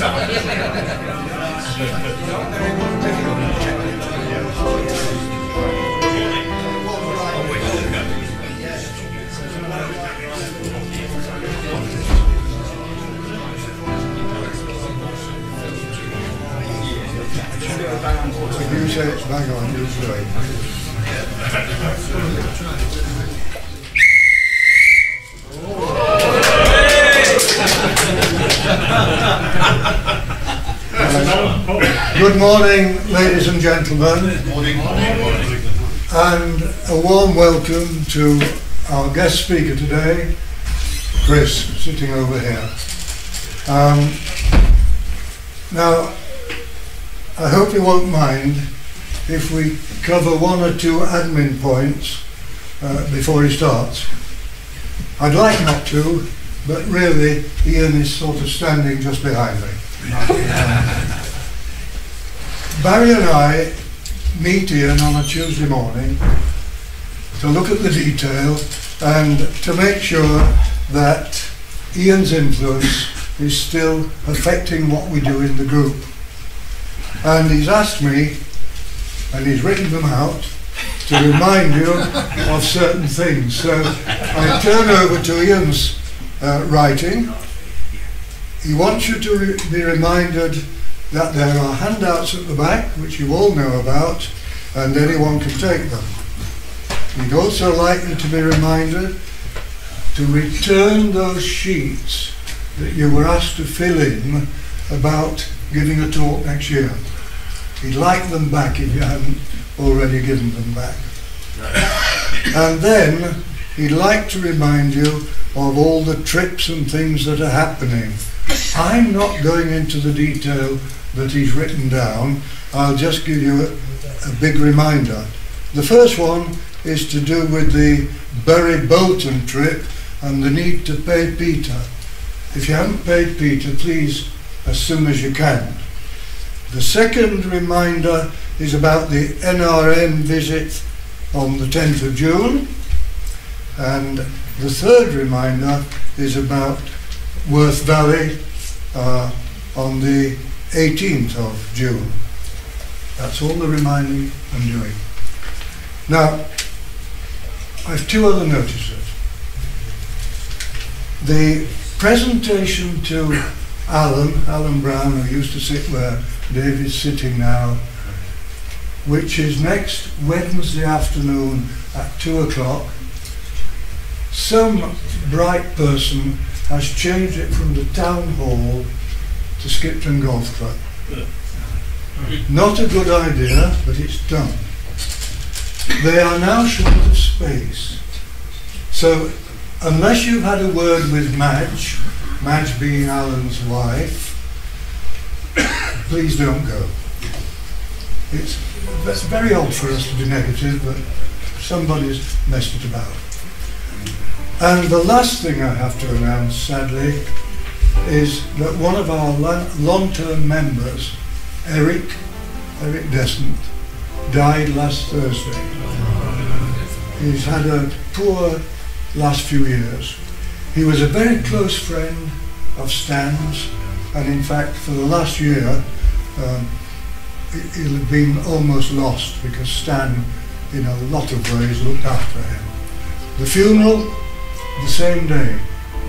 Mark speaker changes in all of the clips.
Speaker 1: If you say it's bang on, you say. Good morning, ladies and gentlemen.
Speaker 2: Morning.
Speaker 1: And a warm welcome to our guest speaker today, Chris, sitting over here. Now, I hope you won't mind if we cover one or two admin points before he starts. I'd like not to, but really Ian is sort of standing just behind me. Barry and I meet Ian on a Tuesday morning to look at the detail and to make sure that Ian's influence is still affecting what we do in the group. And he's asked me, and he's written them out, to remind you of certain things. So I turn over to Ian's writing. He wants you to be reminded that there are handouts at the back, which you all know about, and anyone can take them. He'd also like you to be reminded to return those sheets that you were asked to fill in about giving a talk next year. He'd like them back if you hadn't already given them back. And then he'd like to remind you of all the trips and things that are happening. I'm not going into the detail that he's written down. I'll just give you a big reminder. The first one is to do with the Bury Bolton trip and the need to pay Peter. If you haven't paid Peter, please, as soon as you can. The second reminder is about the NRM visit on the 10th of June. And the third reminder is about Worth Valley on the 18th of June. That's all the reminding I'm doing. Now, I have two other notices. The presentation to Alan Brown, who used to sit where David's sitting now, which is next Wednesday afternoon at 2 o'clock. Some bright person has changed it from the town hall to Skipton Golf Club. Not a good idea, but it's done. They are now short of space. So unless you've had a word with Madge being Alan's wife, please don't go. That's very odd for us to be negative, but somebody's messed it about. And the last thing I have to announce, sadly, is that one of our long-term members, Eric Descent, died last Thursday. He's had a poor last few years. He was a very close friend of Stan's, and in fact for the last year he'll have been almost lost because Stan, in a lot of ways, looked after him. The funeral, the same day,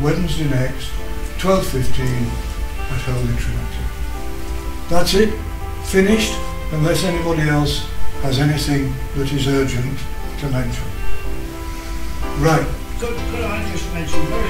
Speaker 1: Wednesday next, 12:15 at Holy Trinity. That's it, finished, unless anybody else has anything that is urgent to mention. Right.
Speaker 3: Could I just mention very